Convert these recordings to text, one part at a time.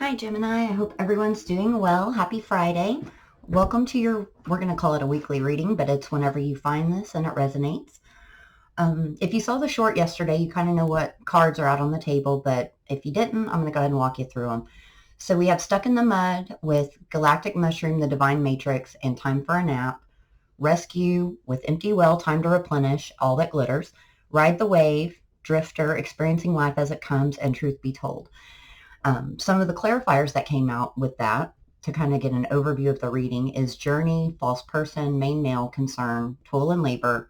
Hi, Gemini. I hope everyone's doing well. Happy Friday. Welcome to we're going to call it a weekly reading, but it's whenever you find this and it resonates. If you saw the short yesterday, you kind of know what cards are out on the table, but if you didn't, I'm going to go ahead and walk you through them. So we have Stuck in the Mud with Galactic Mushroom, the Divine Matrix, and Time for a Nap. Rescue with Empty Well, Time to Replenish, All That Glitters. Ride the Wave, Drifter, Experiencing Life as It Comes, and Truth Be Told. Some of the clarifiers that came out with that to kind of get an overview of the reading is journey, false person, main male, concern, toil and labor,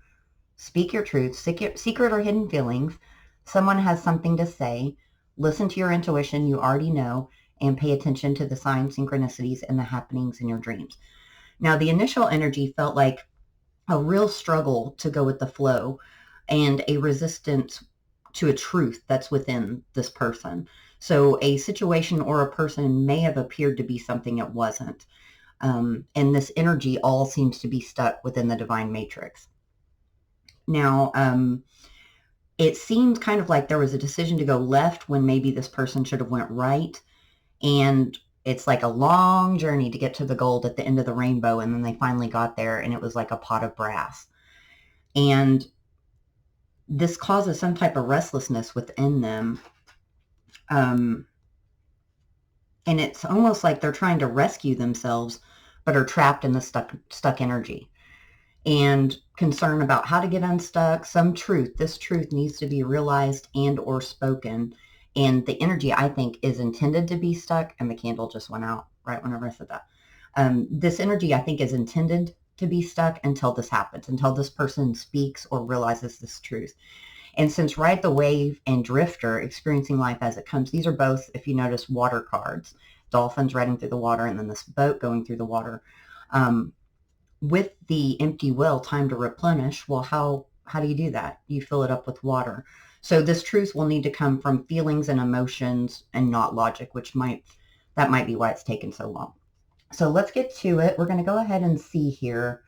speak your truth, secret or hidden feelings, someone has something to say, listen to your intuition you already know, and pay attention to the signs, synchronicities, and the happenings in your dreams. Now, the initial energy felt like a real struggle to go with the flow and a resistance to a truth that's within this person. So a situation or a person may have appeared to be something it wasn't. And this energy all seems to be stuck within the divine matrix. Now, it seemed kind of like there was a decision to go left when maybe this person should have went right. And it's like a long journey to get to the gold at the end of the rainbow. And then they finally got there and it was like a pot of brass. And this causes some type of restlessness within them. And it's almost like they're trying to rescue themselves, but are trapped in the stuck energy. And concern about how to get unstuck, some truth. This truth needs to be realized and or spoken. And the energy, I think, is intended to be stuck. And the candle just went out right whenever I said that. This energy, I think, is intended to be stuck until this happens, until this person speaks or realizes this truth. And since Ride the Wave and Drifter, Experiencing Life as It Comes, these are both, if you notice, water cards. Dolphins riding through the water and then this boat going through the water. With the empty well, Time to Replenish, well, how do you do that? You fill it up with water. So this truth will need to come from feelings and emotions and not logic, that might be why it's taken so long. So let's get to it. We're going to go ahead and see here.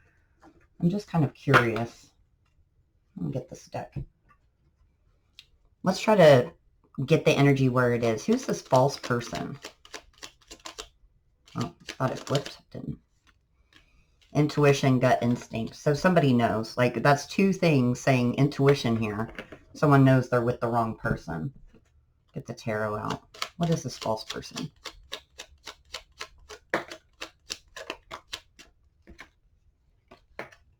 I'm just kind of curious. Let me get this deck. Let's try to get the energy where it is. Who's this false person? Oh, I thought it flipped. Didn't. Intuition, gut instinct. So somebody knows. Like, that's two things saying intuition here. Someone knows they're with the wrong person. Get the tarot out. What is this false person?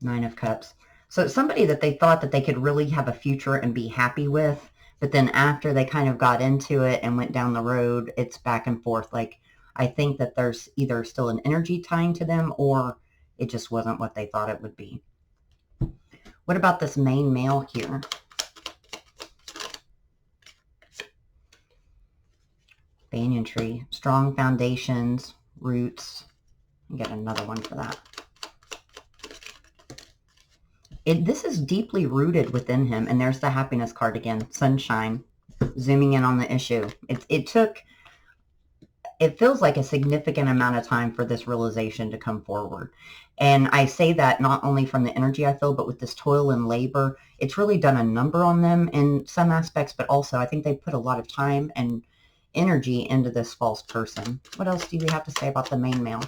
Nine of Cups. So it's somebody that they thought that they could really have a future and be happy with. But then after they kind of got into it and went down the road, it's back and forth. Like, I think that there's either still an energy tying to them or it just wasn't what they thought it would be. What about this main male here? Banyan tree. Strong foundations, roots. Get another one for that. This is deeply rooted within him. And there's the happiness card again. Sunshine. Zooming in on the issue. It feels like a significant amount of time for this realization to come forward. And I say that not only from the energy I feel, but with this toil and labor, it's really done a number on them in some aspects, but also I think they put a lot of time and energy into this false person. What else do we have to say about the main male?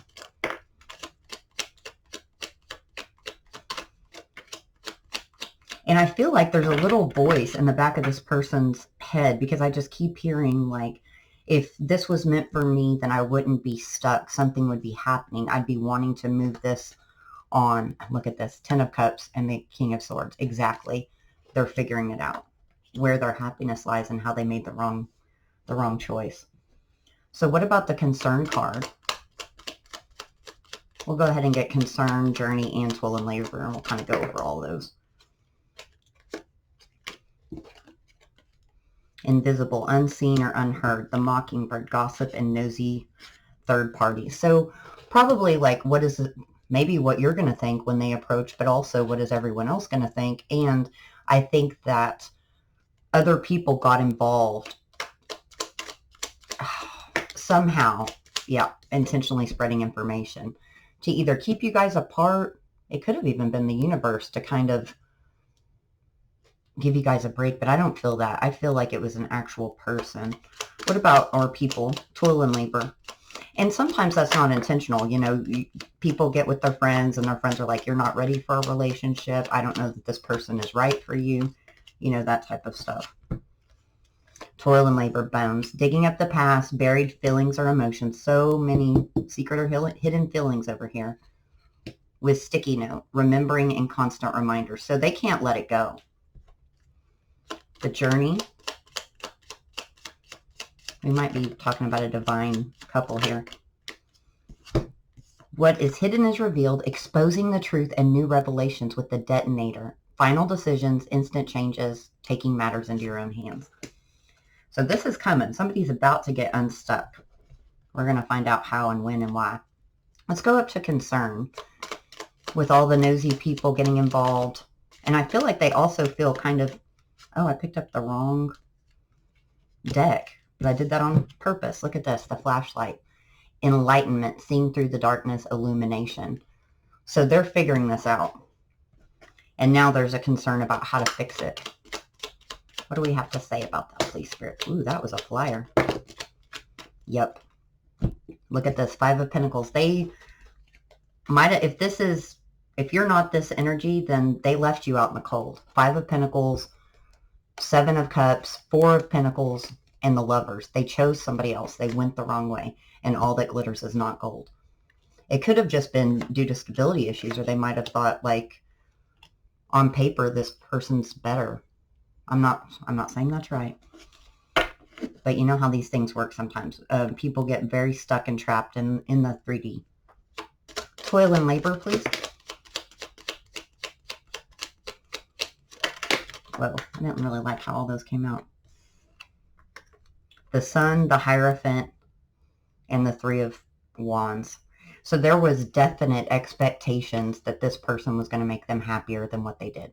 And I feel like there's a little voice in the back of this person's head because I just keep hearing like, if this was meant for me, then I wouldn't be stuck. Something would be happening. I'd be wanting to move this on. Look at this, 10 of Cups and the King of Swords. Exactly. They're figuring it out, where their happiness lies and how they made the wrong choice. So what about the concern card? We'll go ahead and get concern, journey, and toil and labor, and we'll kind of go over all those. Invisible, unseen, or unheard, the mockingbird, gossip, and nosy third party. So probably like what is it, maybe what you're going to think when they approach, but also what is everyone else going to think? And I think that other people got involved somehow, intentionally spreading information to either keep you guys apart. It could have even been the universe to kind of give you guys a break, but I don't feel that. I feel like it was an actual person. What about our people? Toil and labor. And sometimes that's not intentional. You know, people get with their friends and their friends are like, you're not ready for a relationship. I don't know that this person is right for you. You know, that type of stuff. Toil and labor, bones. Digging up the past, buried feelings or emotions. So many secret or hidden feelings over here. With sticky note, remembering and constant reminders. So they can't let it go. The journey. We might be talking about a divine couple here. What is hidden is revealed, exposing the truth and new revelations with the detonator. Final decisions, instant changes, taking matters into your own hands. So this is coming. Somebody's about to get unstuck. We're going to find out how and when and why. Let's go up to concern. With all the nosy people getting involved. And I feel like they also feel kind of, oh, I picked up the wrong deck. But I did that on purpose. Look at this, the flashlight. Enlightenment, seeing through the darkness, illumination. So they're figuring this out. And now there's a concern about how to fix it. What do we have to say about that, please, Spirit? Ooh, that was a flyer. Yep. Look at this, Five of Pentacles. They might have, if you're not this energy, then they left you out in the cold. Five of Pentacles, Seven of Cups, Four of Pentacles, and the Lovers. They chose somebody else. They went the wrong way, and all that glitters is not gold. It could have just been due to stability issues, or they might have thought, like, on paper, this person's better. I'm not saying that's right. But you know how these things work sometimes. People get very stuck and trapped in the 3D. Toil and labor, please. Whoa, I didn't really like how all those came out. The Sun, the Hierophant, and the Three of Wands. So there was definite expectations that this person was going to make them happier than what they did.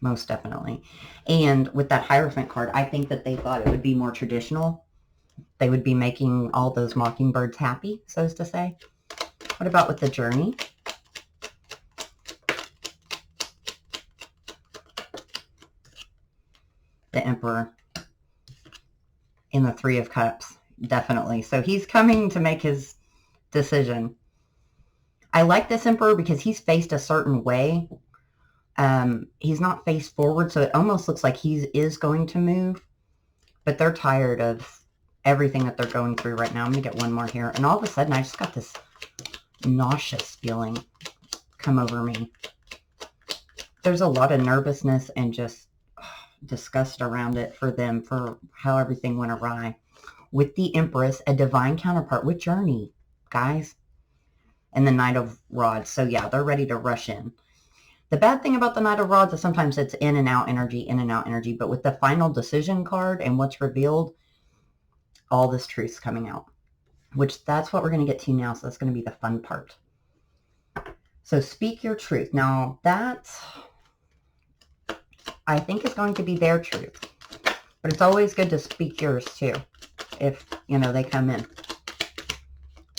Most definitely. And with that Hierophant card, I think that they thought it would be more traditional. They would be making all those mockingbirds happy, so as to say. What about with the Journey? The Emperor. And the Three of Cups. Definitely. So he's coming to make his decision. I like this Emperor because he's faced a certain way. He's not face forward, so it almost looks like he is going to move, but they're tired of everything that they're going through right now. I'm going to get one more here, and all of a sudden I just got this nauseous feeling come over me. There's a lot of nervousness and just disgust around it for them, for how everything went awry. With the Empress, a divine counterpart with Journey, guys, and the Knight of Rods. So yeah, they're ready to rush in. The bad thing about the Knight of Rods is sometimes it's in and out energy, but with the final decision card and what's revealed, all this truth's coming out, which that's what we're going to get to now, so that's going to be the fun part. So speak your truth. Now that, I think, is going to be their truth, but it's always good to speak yours too, if, you know, they come in.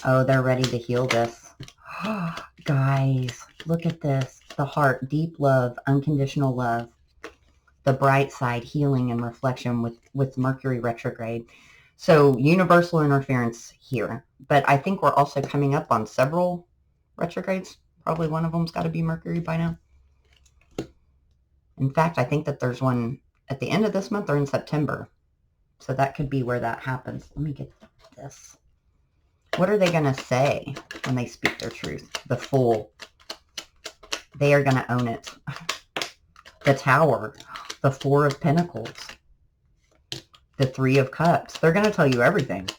Oh, they're ready to heal this. Guys, look at this. The heart, deep love, unconditional love. The bright side, healing and reflection with Mercury retrograde. So universal interference here. But I think we're also coming up on several retrogrades. Probably one of them's got to be Mercury by now. In fact, I think that there's one at the end of this month or in September. So that could be where that happens. Let me get this. What are they going to say when they speak their truth? The Fool. They are going to own it. The Tower. The Four of Pentacles. The Three of Cups. They're going to tell you everything.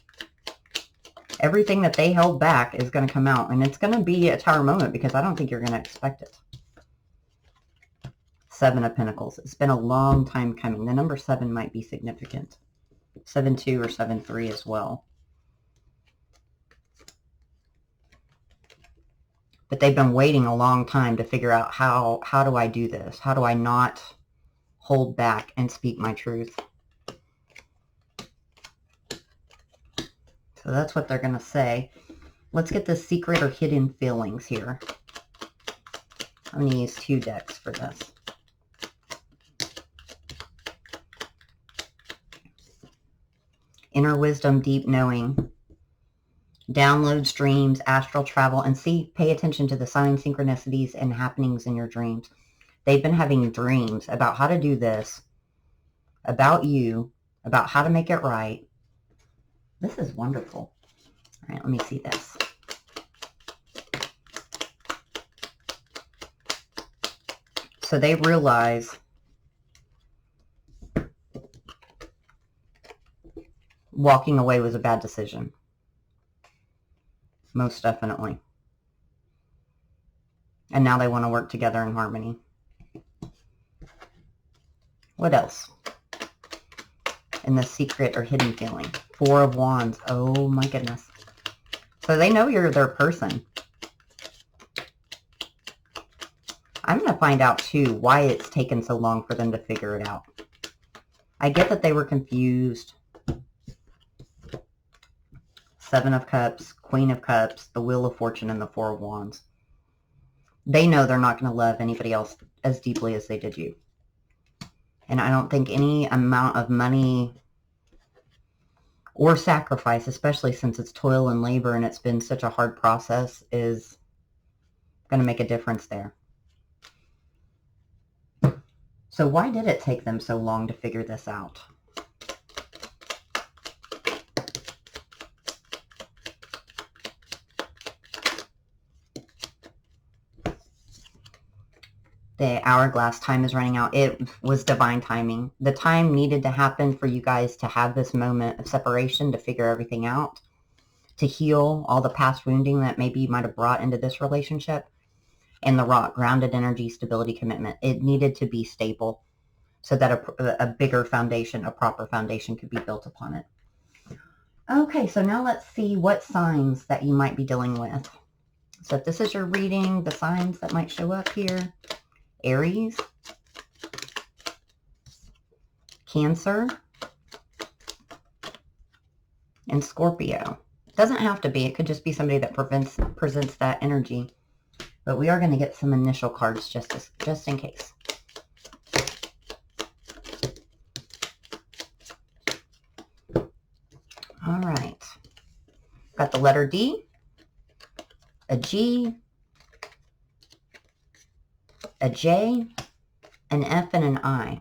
Everything that they held back is going to come out. And it's going to be a Tower moment because I don't think you're going to expect it. Seven of Pentacles. It's been a long time coming. The number 7 might be significant. 7-2 or 7-3 as well. But they've been waiting a long time to figure out how do I do this? How do I not hold back and speak my truth? So that's what they're going to say. Let's get the secret or hidden feelings here. I'm going to use 2 decks for this. inner wisdom, deep knowing, downloads, dreams, astral travel, and pay attention to the signs, synchronicities, and happenings in your dreams. They've been having dreams about how to do this, about you, about how to make it right. This is wonderful. All right, let me see this. So they realize walking away was a bad decision. Most definitely. And now they want to work together in harmony. What else? In the secret or hidden feeling. 4 of Wands. Oh my goodness. So they know you're their person. I'm going to find out too why it's taken so long for them to figure it out. I get that they were confused. 7 of Cups, Queen of Cups, the Wheel of Fortune, and the 4 of Wands. They know they're not going to love anybody else as deeply as they did you. And I don't think any amount of money or sacrifice, especially since it's toil and labor and it's been such a hard process, is going to make a difference there. So why did it take them so long to figure this out? The hourglass time is running out. It was divine timing. The time needed to happen for you guys to have this moment of separation, to figure everything out, to heal all the past wounding that maybe you might have brought into this relationship. And the rock, grounded energy, stability, commitment. It needed to be stable so that a bigger foundation, a proper foundation could be built upon it. Okay, so now let's see what signs that you might be dealing with. So if this is your reading, the signs that might show up here: Aries, Cancer, and Scorpio. Doesn't have to be. It could just be somebody that presents that energy. But we are going to get some initial cards just in case. All right. Got the letter D, a G, a J, an F, and an I.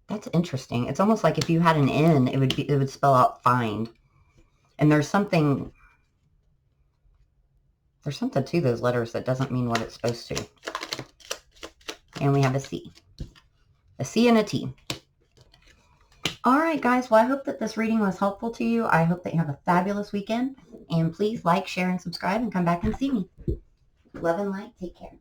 That's interesting. It's almost like if you had an N, it would spell out find. And there's something to those letters that doesn't mean what it's supposed to. And we have a C. A C and a T. All right, guys. Well, I hope that this reading was helpful to you. I hope that you have a fabulous weekend. And please like, share, and subscribe, and come back and see me. Love and light. Take care.